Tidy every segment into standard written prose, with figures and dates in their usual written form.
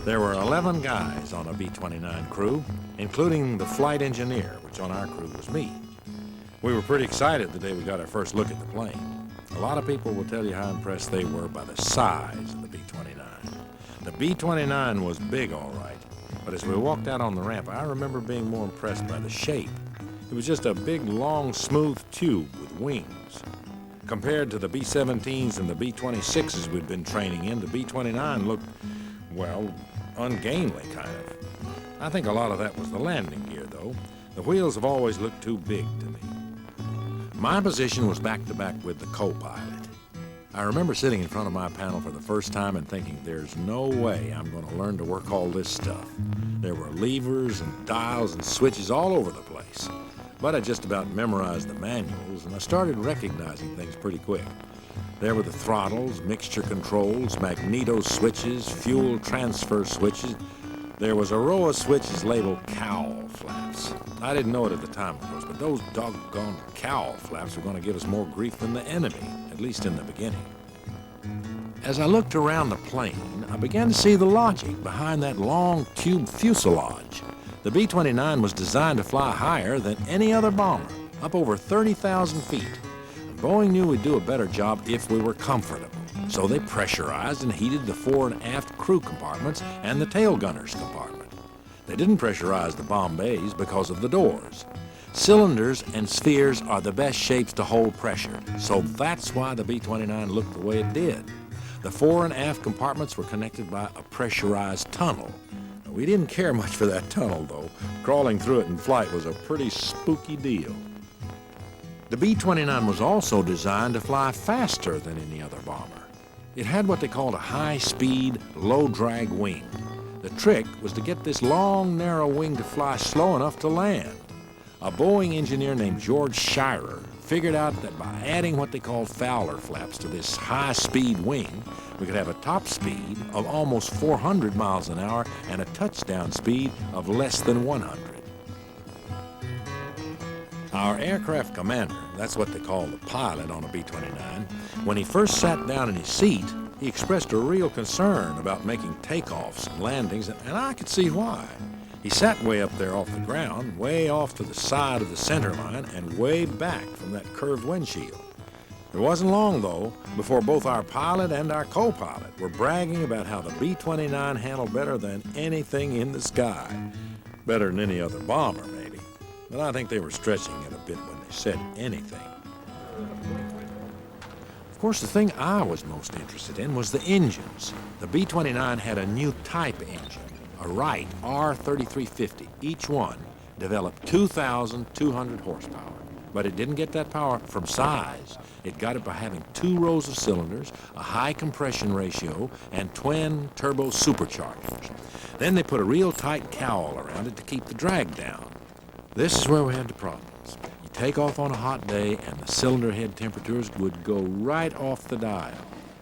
There were 11 guys on a B-29 crew, including the flight engineer, which on our crew was me. We were pretty excited the day we got our first look at the plane. A lot of people will tell you how impressed they were by the size of the B-29. The B-29 was big, all right, but as we walked out on the ramp, I remember being more impressed by the shape. It was just a big, long, smooth tube with wings. Compared to the B-17s and the B-26s we'd been training in, the B-29 looked, well, ungainly, kind of. I think a lot of that was the landing gear, though. The wheels have always looked too big to me. My position was back-to-back with the co-pilot. I remember sitting in front of my panel for the first time and thinking, there's no way I'm going to learn to work all this stuff. There were levers and dials and switches all over the place. But I just about memorized the manuals, and I started recognizing things pretty quick. There were the throttles, mixture controls, magneto switches, fuel transfer switches. There was a row of switches labeled cowl flaps. I didn't know it at the time, of course, but those doggone cowl flaps were going to give us more grief than the enemy, at least in the beginning. As I looked around the plane, I began to see the logic behind that long tube fuselage. The B-29 was designed to fly higher than any other bomber, up over 30,000 feet. Boeing knew we'd do a better job if we were comfortable, so they pressurized and heated the fore and aft crew compartments and the tail gunner's compartment. They didn't pressurize the bomb bays because of the doors. Cylinders and spheres are the best shapes to hold pressure, so that's why the B-29 looked the way it did. The fore and aft compartments were connected by a pressurized tunnel. We didn't care much for that tunnel, though. Crawling through it in flight was a pretty spooky deal. The B-29 was also designed to fly faster than any other bomber. It had what they called a high-speed, low-drag wing. The trick was to get this long, narrow wing to fly slow enough to land. A Boeing engineer named George Schreier figured out that by adding what they called Fowler flaps to this high-speed wing, we could have a top speed of almost 400 miles an hour and a touchdown speed of less than 100. Our aircraft commander, that's what they call the pilot on a B-29, when he first sat down in his seat, he expressed a real concern about making takeoffs and landings, and I could see why. He sat way up there off the ground, way off to the side of the center line, and way back from that curved windshield. It wasn't long, though, before both our pilot and our co-pilot were bragging about how the B-29 handled better than anything in the sky. Better than any other bomber, maybe. But I think they were stretching it a bit when they said anything. Of course, the thing I was most interested in was the engines. The B-29 had a new type engine, a Wright R3350. Each one developed 2,200 horsepower. But it didn't get that power from size. It got it by having 2 rows of cylinders, a high compression ratio, and twin turbo superchargers. Then they put a real tight cowl around it to keep the drag down. This is where we had the problems. You take off on a hot day and the cylinder head temperatures would go right off the dial.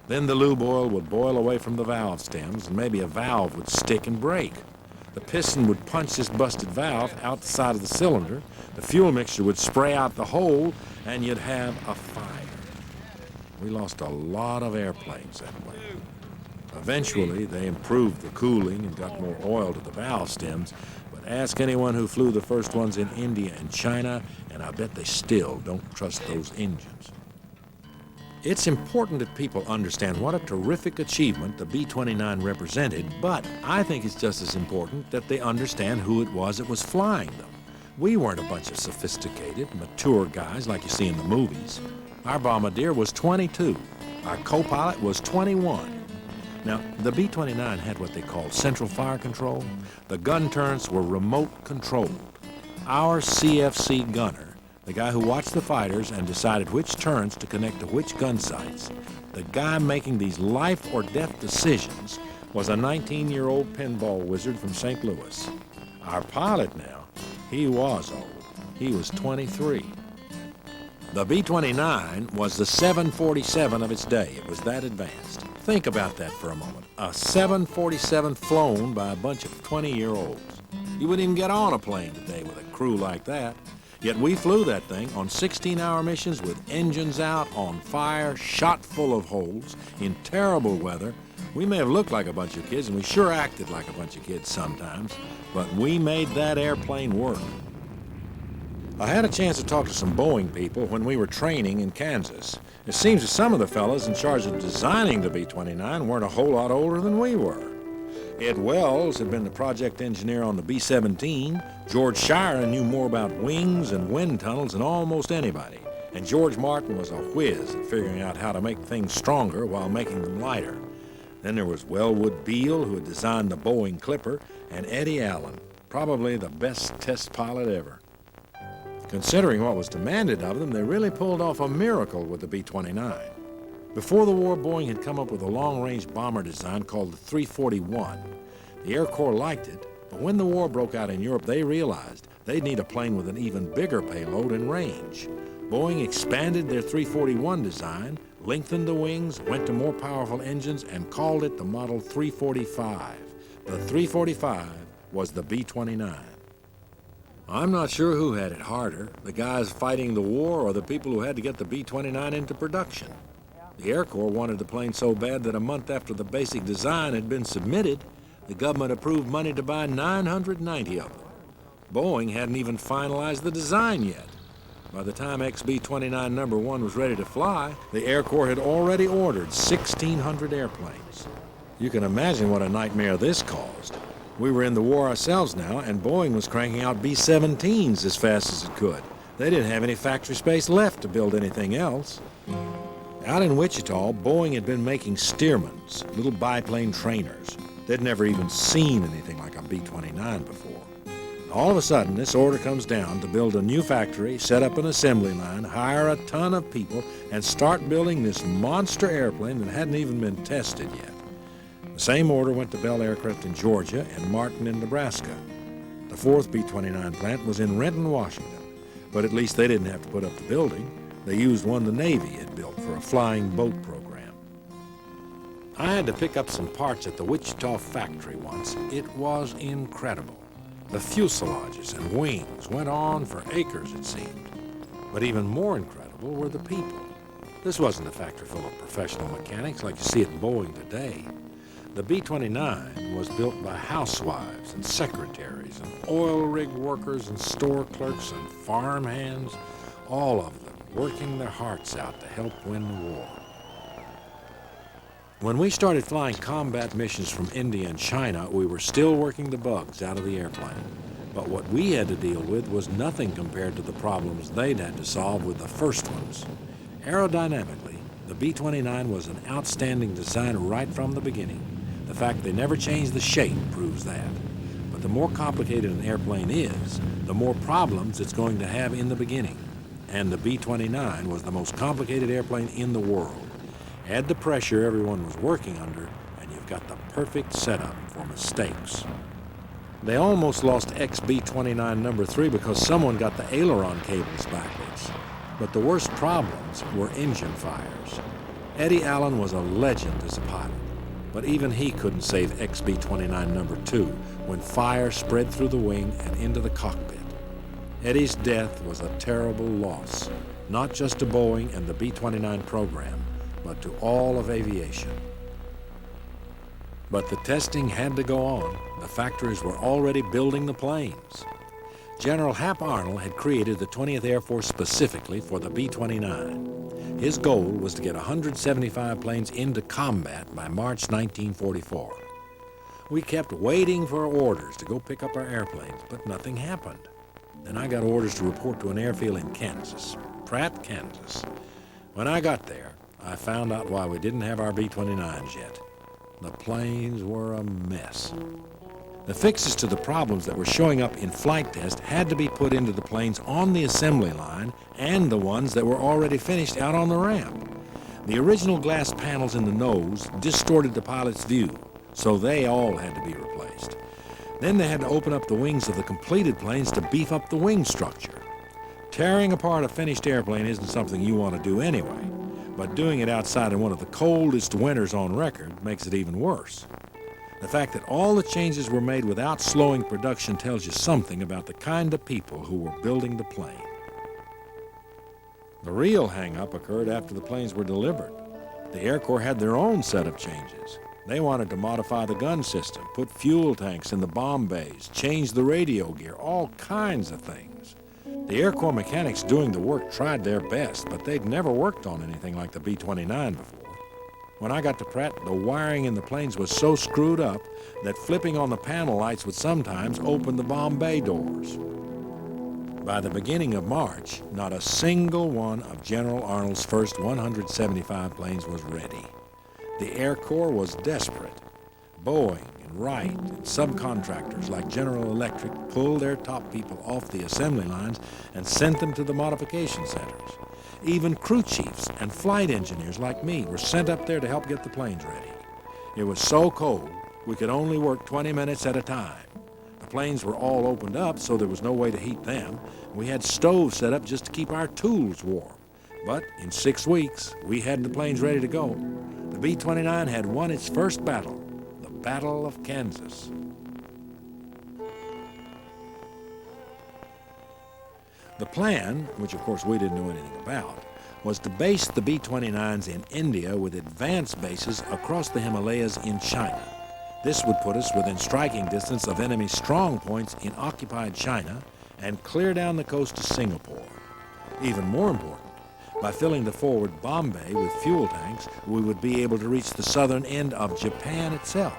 Then the lube oil would boil away from the valve stems and maybe a valve would stick and break. The piston would punch this busted valve out the side of the cylinder, the fuel mixture would spray out the hole, and you'd have a fire. We lost a lot of airplanes that way. Eventually, they improved the cooling and got more oil to the valve stems, but ask anyone who flew the first ones in India and China, and I bet they still don't trust those engines. It's important that people understand what a terrific achievement the B-29 represented, but I think it's just as important that they understand who it was that was flying them. We weren't a bunch of sophisticated, mature guys like you see in the movies. Our bombardier was 22. Our co-pilot was 21. Now, the B-29 had what they called central fire control. The gun turrets were remote controlled. Our CFC gunner, the guy who watched the fighters and decided which turrets to connect to which gun sites, the guy making these life or death decisions was a 19-year-old pinball wizard from St. Louis. Our pilot now, he was old. He was 23. The B-29 was the 747 of its day. It was that advanced. Think about that for a moment. A 747 flown by a bunch of 20-year-olds. You wouldn't even get on a plane today with a crew like that. Yet we flew that thing on 16-hour missions with engines out, on fire, shot full of holes, in terrible weather, We may have looked like a bunch of kids, and we sure acted like a bunch of kids sometimes, but we made that airplane work. I had a chance to talk to some Boeing people when we were training in Kansas. It seems that some of the fellas in charge of designing the B-29 weren't a whole lot older than we were. Ed Wells had been the project engineer on the B-17. George Shira knew more about wings and wind tunnels than almost anybody. And George Martin was a whiz at figuring out how to make things stronger while making them lighter. Then there was Wellwood Beale, who had designed the Boeing Clipper, and Eddie Allen, probably the best test pilot ever. Considering what was demanded of them, they really pulled off a miracle with the B-29. Before the war, Boeing had come up with a long-range bomber design called the 341. The Air Corps liked it, but when the war broke out in Europe, they realized they'd need a plane with an even bigger payload and range. Boeing expanded their 341 design, lengthened the wings, went to more powerful engines, and called it the Model 345. The 345 was the B-29. I'm not sure who had it harder, the guys fighting the war or the people who had to get the B-29 into production. The Air Corps wanted the plane so bad that a month after the basic design had been submitted, the government approved money to buy 990 of them. Boeing hadn't even finalized the design yet. By the time XB-29 number 1 was ready to fly, the Air Corps had already ordered 1,600 airplanes. You can imagine what a nightmare this caused. We were in the war ourselves now, and Boeing was cranking out B-17s as fast as it could. They didn't have any factory space left to build anything else. Out in Wichita, Boeing had been making Stearmans, little biplane trainers. They'd never even seen anything like a B-29 before. All of a sudden, this order comes down to build a new factory, set up an assembly line, hire a ton of people, and start building this monster airplane that hadn't even been tested yet. The same order went to Bell Aircraft in Georgia and Martin in Nebraska. The fourth B-29 plant was in Renton, Washington, but at least they didn't have to put up the building. They used one the Navy had built for a flying boat program. I had to pick up some parts at the Wichita factory once. It was incredible. The fuselages and wings went on for acres, it seemed. But even more incredible were the people. This wasn't a factory full of professional mechanics like you see at Boeing today. The B-29 was built by housewives and secretaries and oil rig workers and store clerks and farm hands, all of them working their hearts out to help win the war. When we started flying combat missions from India and China, we were still working the bugs out of the airplane. But what we had to deal with was nothing compared to the problems they'd had to solve with the first ones. Aerodynamically, the B-29 was an outstanding design right from the beginning. The fact they never changed the shape proves that. But the more complicated an airplane is, the more problems it's going to have in the beginning. And the B-29 was the most complicated airplane in the world. Add the pressure everyone was working under, and you've got the perfect setup for mistakes. They almost lost XB-29 number 3 because someone got the aileron cables backwards. But the worst problems were engine fires. Eddie Allen was a legend as a pilot, but even he couldn't save XB-29 number 2 when fire spread through the wing and into the cockpit. Eddie's death was a terrible loss, not just to Boeing and the B-29 program, but to all of aviation. But the testing had to go on. The factories were already building the planes. General Hap Arnold had created the 20th Air Force specifically for the B-29. His goal was to get 175 planes into combat by March 1944. We kept waiting for orders to go pick up our airplanes, but nothing happened. Then I got orders to report to an airfield in Kansas, Pratt, Kansas. When I got there, I found out why we didn't have our B-29s yet. The planes were a mess. The fixes to the problems that were showing up in flight test had to be put into the planes on the assembly line and the ones that were already finished out on the ramp. The original glass panels in the nose distorted the pilot's view, so they all had to be replaced. Then they had to open up the wings of the completed planes to beef up the wing structure. Tearing apart a finished airplane isn't something you want to do anyway, but doing it outside in one of the coldest winters on record makes it even worse. The fact that all the changes were made without slowing production tells you something about the kind of people who were building the plane. The real hang-up occurred after the planes were delivered. The Air Corps had their own set of changes. They wanted to modify the gun system, put fuel tanks in the bomb bays, change the radio gear, all kinds of things. The Air Corps mechanics doing the work tried their best, but they'd never worked on anything like the B-29 before. When I got to Pratt, the wiring in the planes was so screwed up that flipping on the panel lights would sometimes open the bomb bay doors. By the beginning of March, not a single one of General Arnold's first 175 planes was ready. The Air Corps was desperate. Boeing and Wright and subcontractors like General Electric pulled their top people off the assembly lines and sent them to the modification centers. Even crew chiefs and flight engineers like me were sent up there to help get the planes ready. It was so cold, we could only work 20 minutes at a time. The planes were all opened up, so there was no way to heat them. We had stoves set up just to keep our tools warm. But in 6 weeks, we had the planes ready to go. The B-29 had won its first battle, the Battle of Kansas. The plan, which of course we didn't know anything about, was to base the B-29s in India with advanced bases across the Himalayas in China. This would put us within striking distance of enemy strong points in occupied China and clear down the coast to Singapore. Even more important, by filling the forward bomb bay with fuel tanks, we would be able to reach the southern end of Japan itself.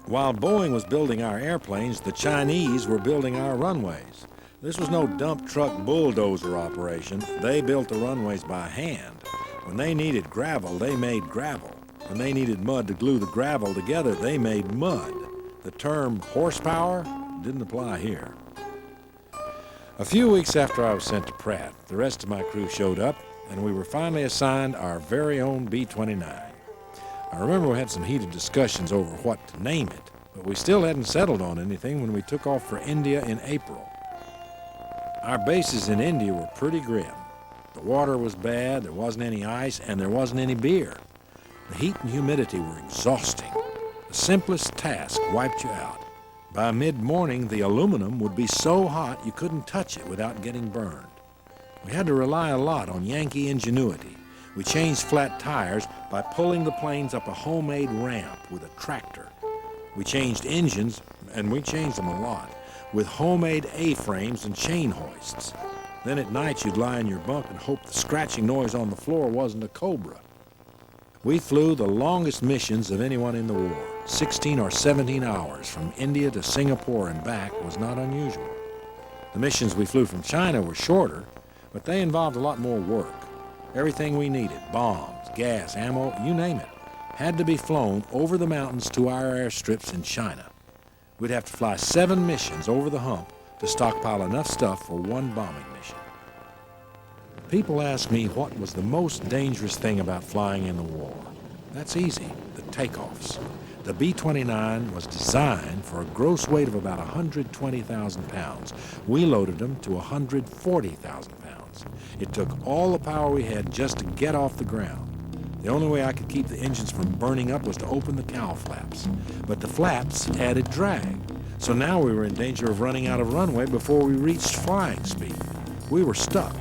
While Boeing was building our airplanes, the Chinese were building our runways. This was no dump truck bulldozer operation. They built the runways by hand. When they needed gravel, they made gravel. When they needed mud to glue the gravel together, they made mud. The term horsepower didn't apply here. A few weeks after I was sent to Pratt, the rest of my crew showed up, and we were finally assigned our very own B-29. I remember we had some heated discussions over what to name it, but we still hadn't settled on anything when we took off for India in April. Our bases in India were pretty grim. The water was bad, there wasn't any ice, and there wasn't any beer. The heat and humidity were exhausting. The simplest task wiped you out. By mid-morning, the aluminum would be so hot you couldn't touch it without getting burned. We had to rely a lot on Yankee ingenuity. We changed flat tires by pulling the planes up a homemade ramp with a tractor. We changed engines, and we changed them a lot, with homemade A-frames and chain hoists. Then at night you'd lie in your bunk and hope the scratching noise on the floor wasn't a cobra. We flew the longest missions of anyone in the war. 16 or 17 hours from India to Singapore and back was not unusual. The missions we flew from China were shorter, but they involved a lot more work. Everything we needed, bombs, gas, ammo, you name it, had to be flown over the mountains to our airstrips in China. We'd have to fly 7 missions over the hump to stockpile enough stuff for one bombing mission. People ask me what was the most dangerous thing about flying in the war. That's easy, the takeoffs. The B-29 was designed for a gross weight of about 120,000 pounds. We loaded them to 140,000 pounds. It took all the power we had just to get off the ground. The only way I could keep the engines from burning up was to open the cowl flaps. But the flaps added drag. So now we were in danger of running out of runway before we reached flying speed. We were stuck.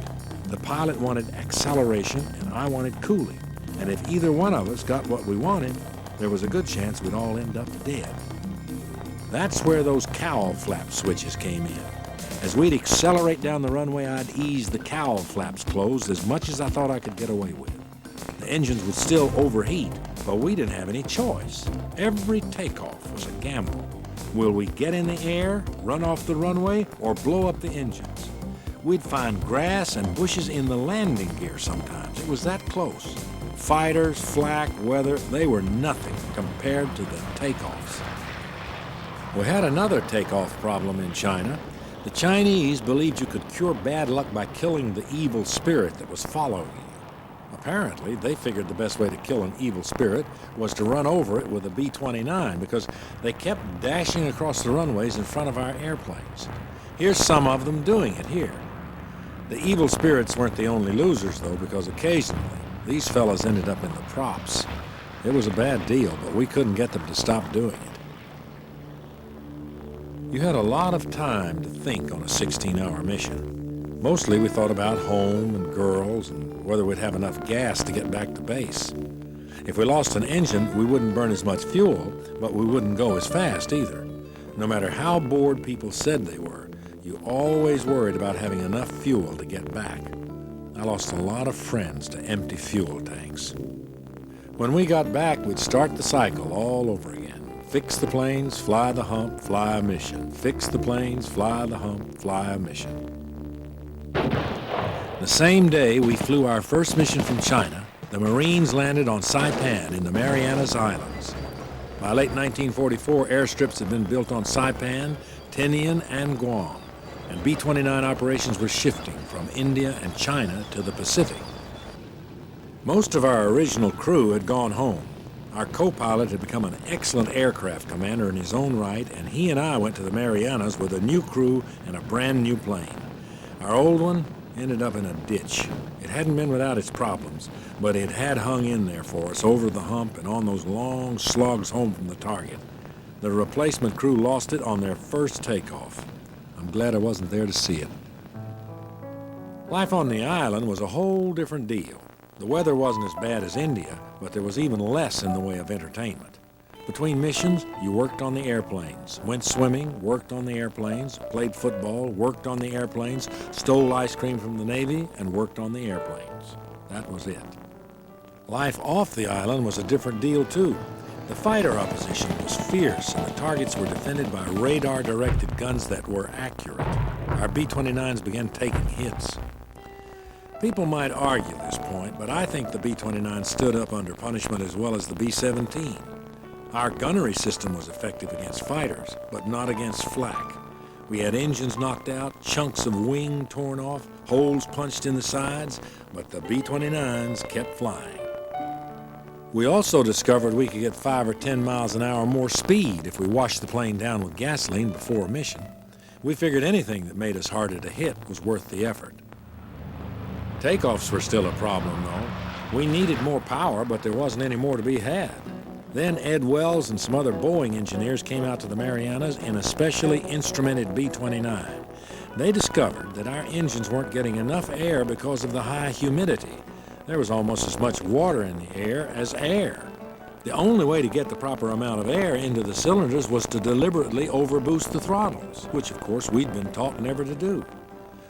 The pilot wanted acceleration and I wanted cooling. And if either one of us got what we wanted, there was a good chance we'd all end up dead. That's where those cowl flap switches came in. As we'd accelerate down the runway, I'd ease the cowl flaps closed as much as I thought I could get away with. The engines would still overheat, but we didn't have any choice. Every takeoff was a gamble. Will we get in the air, run off the runway, or blow up the engines? We'd find grass and bushes in the landing gear sometimes. It was that close. Fighters, flak, weather, they were nothing compared to the takeoffs. We had another takeoff problem in China. The Chinese believed you could cure bad luck by killing the evil spirit that was following you. Apparently, they figured the best way to kill an evil spirit was to run over it with a B-29 because they kept dashing across the runways in front of our airplanes. Here's some of them doing it here. The evil spirits weren't the only losers, though, because occasionally these fellas ended up in the props. It was a bad deal, but we couldn't get them to stop doing it. You had a lot of time to think on a 16-hour mission. Mostly we thought about home and girls and whether we'd have enough gas to get back to base. If we lost an engine, we wouldn't burn as much fuel, but we wouldn't go as fast either. No matter how bored people said they were, you always worried about having enough fuel to get back. I lost a lot of friends to empty fuel tanks. When we got back, we'd start the cycle all over again. Fix the planes, fly the hump, fly a mission. Fix the planes, fly the hump, fly a mission. The same day we flew our first mission from China, the Marines landed on Saipan in the Marianas Islands. By late 1944, airstrips had been built on Saipan, Tinian, and Guam, and B-29 operations were shifting from India and China to the Pacific. Most of our original crew had gone home. Our co-pilot had become an excellent aircraft commander in his own right, and he and I went to the Marianas with a new crew and a brand new plane. Our old one ended up in a ditch. It hadn't been without its problems, but it had hung in there for us over the hump and on those long slugs home from the target. The replacement crew lost it on their first takeoff. I'm glad I wasn't there to see it. Life on the island was a whole different deal. The weather wasn't as bad as India, but there was even less in the way of entertainment. Between missions, you worked on the airplanes, went swimming, worked on the airplanes, played football, worked on the airplanes, stole ice cream from the Navy, and worked on the airplanes. That was it. Life off the island was a different deal, too. The fighter opposition was fierce, and the targets were defended by radar-directed guns that were accurate. Our B-29s began taking hits. People might argue this point, but I think the B-29 stood up under punishment as well as the B-17. Our gunnery system was effective against fighters, but not against flak. We had engines knocked out, chunks of wing torn off, holes punched in the sides, but the B-29s kept flying. We also discovered we could get 5 or 10 miles an hour more speed if we washed the plane down with gasoline before a mission. We figured anything that made us harder to hit was worth the effort. Takeoffs were still a problem, though. We needed more power, but there wasn't any more to be had. Then Ed Wells and some other Boeing engineers came out to the Marianas in a specially instrumented B-29. They discovered that our engines weren't getting enough air because of the high humidity. There was almost as much water in the air as air. The only way to get the proper amount of air into the cylinders was to deliberately overboost the throttles, which of course we'd been taught never to do.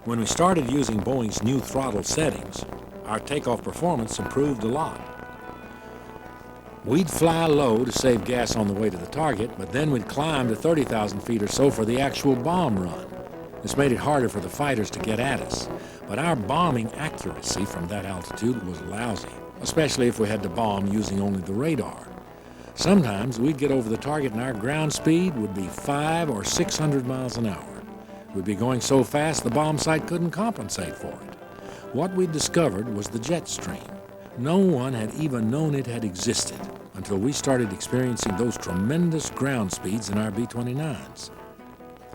When we started using Boeing's new throttle settings, our takeoff performance improved a lot. We'd fly low to save gas on the way to the target, but then we'd climb to 30,000 feet or so for the actual bomb run. This made it harder for the fighters to get at us, but our bombing accuracy from that altitude was lousy, especially if we had to bomb using only the radar. Sometimes we'd get over the target and our ground speed would be 500 or 600 miles an hour. We'd be going so fast the bomb sight couldn't compensate for it. What we discovered was the jet stream. No one had even known it had existed until we started experiencing those tremendous ground speeds in our B-29s.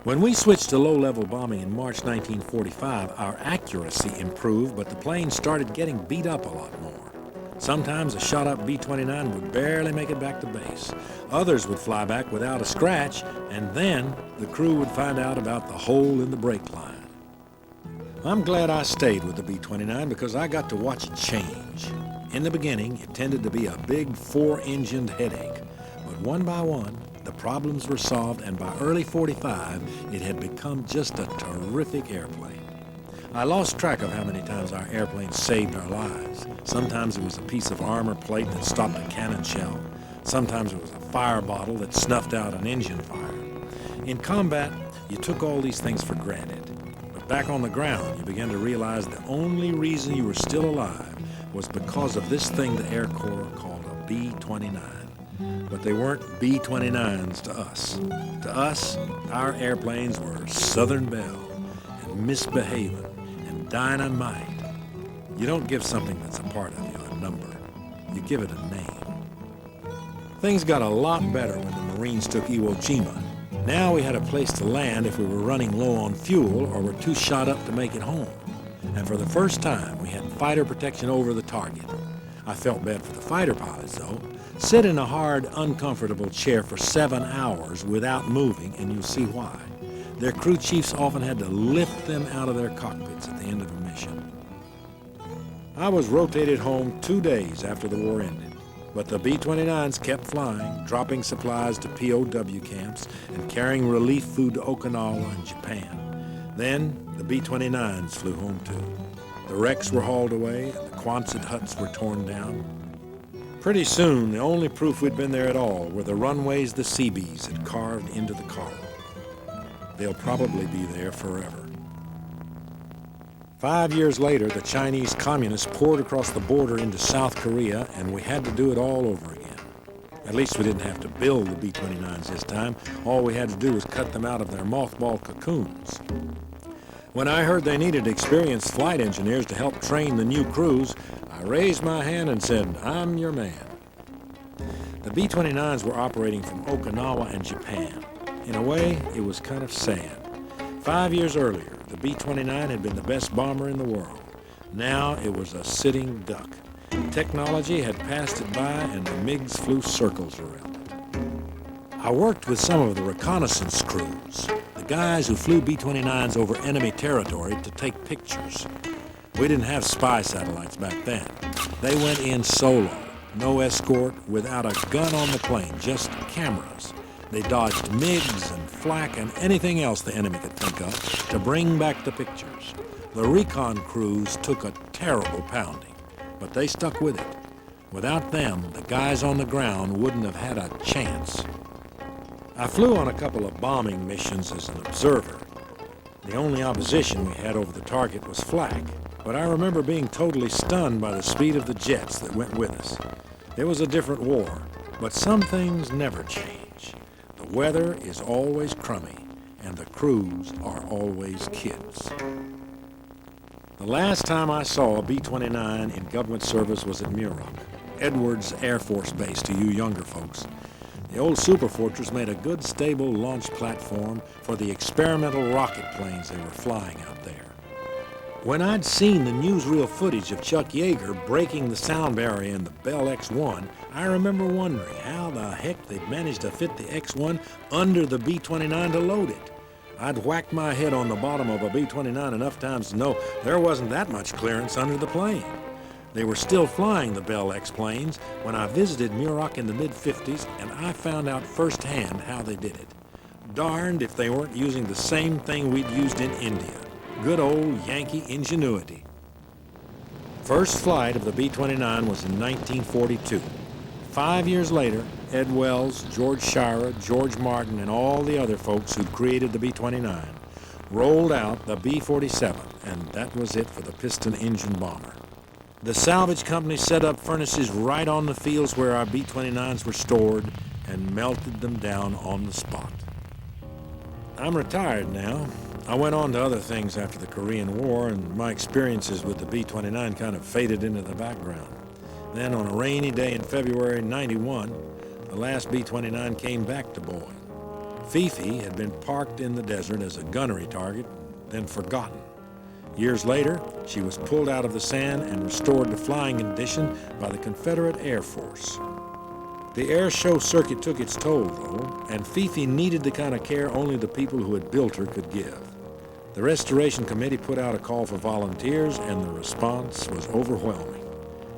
When we switched to low-level bombing in March 1945, our accuracy improved, but the planes started getting beat up a lot more. Sometimes a shot-up B-29 would barely make it back to base. Others would fly back without a scratch, and then the crew would find out about the hole in the brake line. I'm glad I stayed with the B-29 because I got to watch it change. In the beginning, it tended to be a big 4-engined headache, but one by one, the problems were solved, and by early '45, it had become just a terrific airplane. I lost track of how many times our airplane saved our lives. Sometimes it was a piece of armor plate that stopped a cannon shell. Sometimes it was a fire bottle that snuffed out an engine fire. In combat, you took all these things for granted. But back on the ground, you began to realize the only reason you were still alive was because of this thing the Air Corps called a B-29. But they weren't B-29s to us. To us, our airplanes were Southern Belle and Misbehavin' and Dynamite. You don't give something that's a part of you a number. You give it a name. Things got a lot better when the Marines took Iwo Jima. Now we had a place to land if we were running low on fuel or were too shot up to make it home. And for the first time, we had fighter protection over the target. I felt bad for the fighter pilots, though. Sit in a hard, uncomfortable chair for 7 hours without moving, and you'll see why. Their crew chiefs often had to lift them out of their cockpits at the end of a mission. I was rotated home 2 days after the war ended. But the B-29s kept flying, dropping supplies to POW camps and carrying relief food to Okinawa and Japan. Then the B-29s flew home too. The wrecks were hauled away and the Quonset huts were torn down. Pretty soon, the only proof we'd been there at all were the runways the Seabees had carved into the coral. They'll probably be there forever. 5 years later, the Chinese communists poured across the border into South Korea, and we had to do it all over again. At least we didn't have to build the B-29s this time. All we had to do was cut them out of their mothball cocoons. When I heard they needed experienced flight engineers to help train the new crews, I raised my hand and said, "I'm your man." The B-29s were operating from Okinawa and Japan. In a way, it was kind of sad. 5 years earlier, the B-29 had been the best bomber in the world. Now it was a sitting duck. Technology had passed it by and the MiGs flew circles around it. I worked with some of the reconnaissance crews, the guys who flew B-29s over enemy territory to take pictures. We didn't have spy satellites back then. They went in solo, no escort, without a gun on the plane, just cameras. They dodged MiGs and flak and anything else the enemy could think of to bring back the pictures. The recon crews took a terrible pounding, but they stuck with it. Without them, the guys on the ground wouldn't have had a chance. I flew on a couple of bombing missions as an observer. The only opposition we had over the target was flak, but I remember being totally stunned by the speed of the jets that went with us. It was a different war, but some things never change. The weather is always crummy, and the crews are always kids. The last time I saw a B-29 in government service was at Muroc, Edwards Air Force Base to you younger folks. The old Superfortress made a good stable launch platform for the experimental rocket planes they were flying out there. When I'd seen the newsreel footage of Chuck Yeager breaking the sound barrier in the Bell X-1, I remember wondering how the heck they'd managed to fit the X-1 under the B-29 to load it. I'd whacked my head on the bottom of a B-29 enough times to know there wasn't that much clearance under the plane. They were still flying the Bell X planes when I visited Muroc in the mid-50s, and I found out firsthand how they did it. Darned if they weren't using the same thing we'd used in India. Good old Yankee ingenuity. First flight of the B-29 was in 1942. 5 years later, Ed Wells, George Shira, George Martin, and all the other folks who created the B-29 rolled out the B-47, and that was it for the piston engine bomber. The salvage company set up furnaces right on the fields where our B-29s were stored and melted them down on the spot. I'm retired now. I went on to other things after the Korean War, and my experiences with the B-29 kind of faded into the background. Then on a rainy day in February '91, the last B-29 came back to Boeing. Fifi had been parked in the desert as a gunnery target, then forgotten. Years later, she was pulled out of the sand and restored to flying condition by the Confederate Air Force. The air show circuit took its toll, though, and Fifi needed the kind of care only the people who had built her could give. The Restoration Committee put out a call for volunteers, and the response was overwhelming.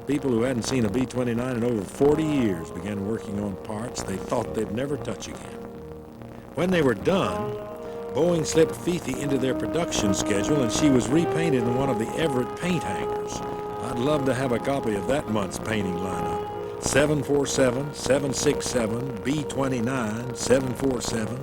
People who hadn't seen a B-29 in over 40 years began working on parts they thought they'd never touch again. When they were done, Boeing slipped Fifi into their production schedule, and she was repainted in one of the Everett paint hangars. I'd love to have a copy of that month's painting lineup. 747, 767, B-29, 747.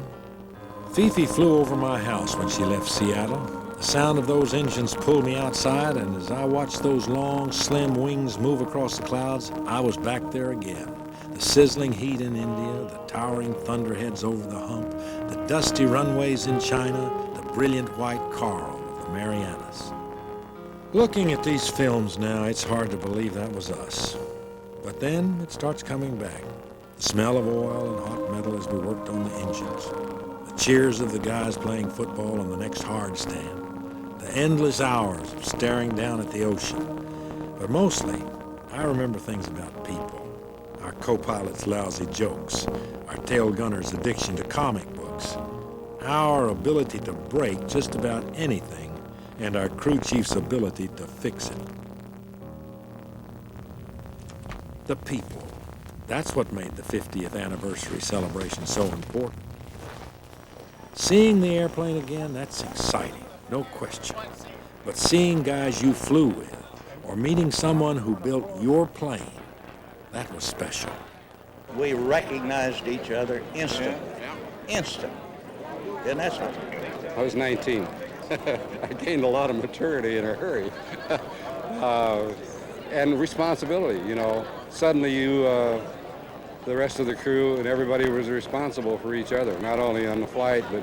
Fifi flew over my house when she left Seattle. The sound of those engines pulled me outside, and as I watched those long, slim wings move across the clouds, I was back there again. The sizzling heat in India, the towering thunderheads over the hump, the dusty runways in China, the brilliant white coral of the Marianas. Looking at these films now, it's hard to believe that was us. But then it starts coming back. The smell of oil and hot metal as we worked on the engines. The cheers of the guys playing football on the next hard stand. The endless hours of staring down at the ocean. But mostly, I remember things about people. Our co-pilot's lousy jokes. Our tail gunner's addiction to comic books. Our ability to break just about anything. And our crew chief's ability to fix it. The people. That's what made the 50th anniversary celebration so important. Seeing the airplane again, that's exciting, no question. But seeing guys you flew with, or meeting someone who built your plane, that was special. We recognized each other instantly. Instant. Isn't that something? I was 19. I gained a lot of maturity in a hurry. And responsibility, you know. Suddenly the rest of the crew and everybody was responsible for each other, not only on the flight, but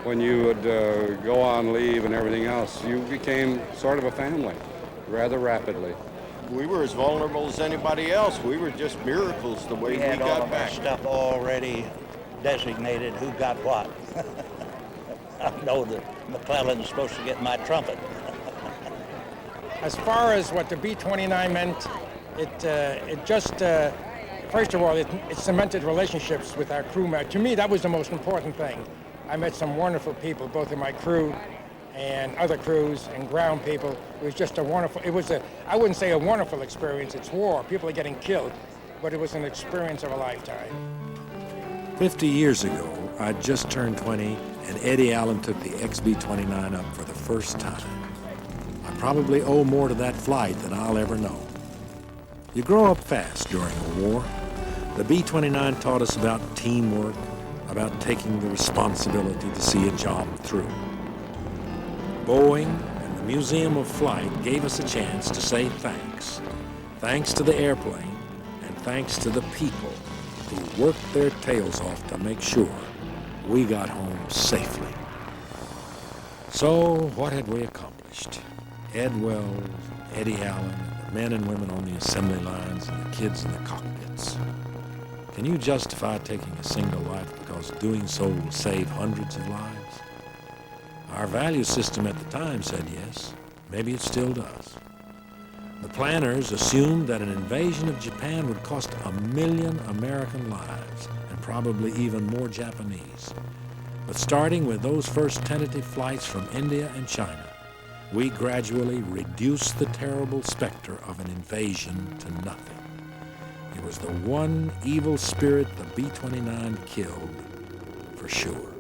when you would go on leave and everything else. You became sort of a family rather rapidly. We were as vulnerable as anybody else. We were just miracles the way we had all got of back. our stuff already designated who got what. I know that McClellan's supposed to get my trumpet. As far as what the B-29 meant, it just, first of all, it cemented relationships with our crew. To me, that was the most important thing. I met some wonderful people, both in my crew and other crews and ground people. It was just a wonderful, I wouldn't say a wonderful experience. It's war. People are getting killed, but it was an experience of a lifetime. 50 years ago, I'd just turned 20, and Eddie Allen took the XB-29 up for the first time. I probably owe more to that flight than I'll ever know. You grow up fast during a war. The B-29 taught us about teamwork, about taking the responsibility to see a job through. Boeing and the Museum of Flight gave us a chance to say thanks. Thanks to the airplane, and thanks to the people who worked their tails off to make sure we got home safely. So, what had we accomplished? Ed Wells, Eddie Allen, and the men and women on the assembly lines, and the kids in the cockpits. Can you justify taking a single life because doing so will save hundreds of lives? Our value system at the time said yes. Maybe it still does. The planners assumed that an invasion of Japan would cost 1 million American lives, and probably even more Japanese. But starting with those first tentative flights from India and China, we gradually reduced the terrible specter of an invasion to nothing. It was the one evil spirit the B-29 killed, for sure.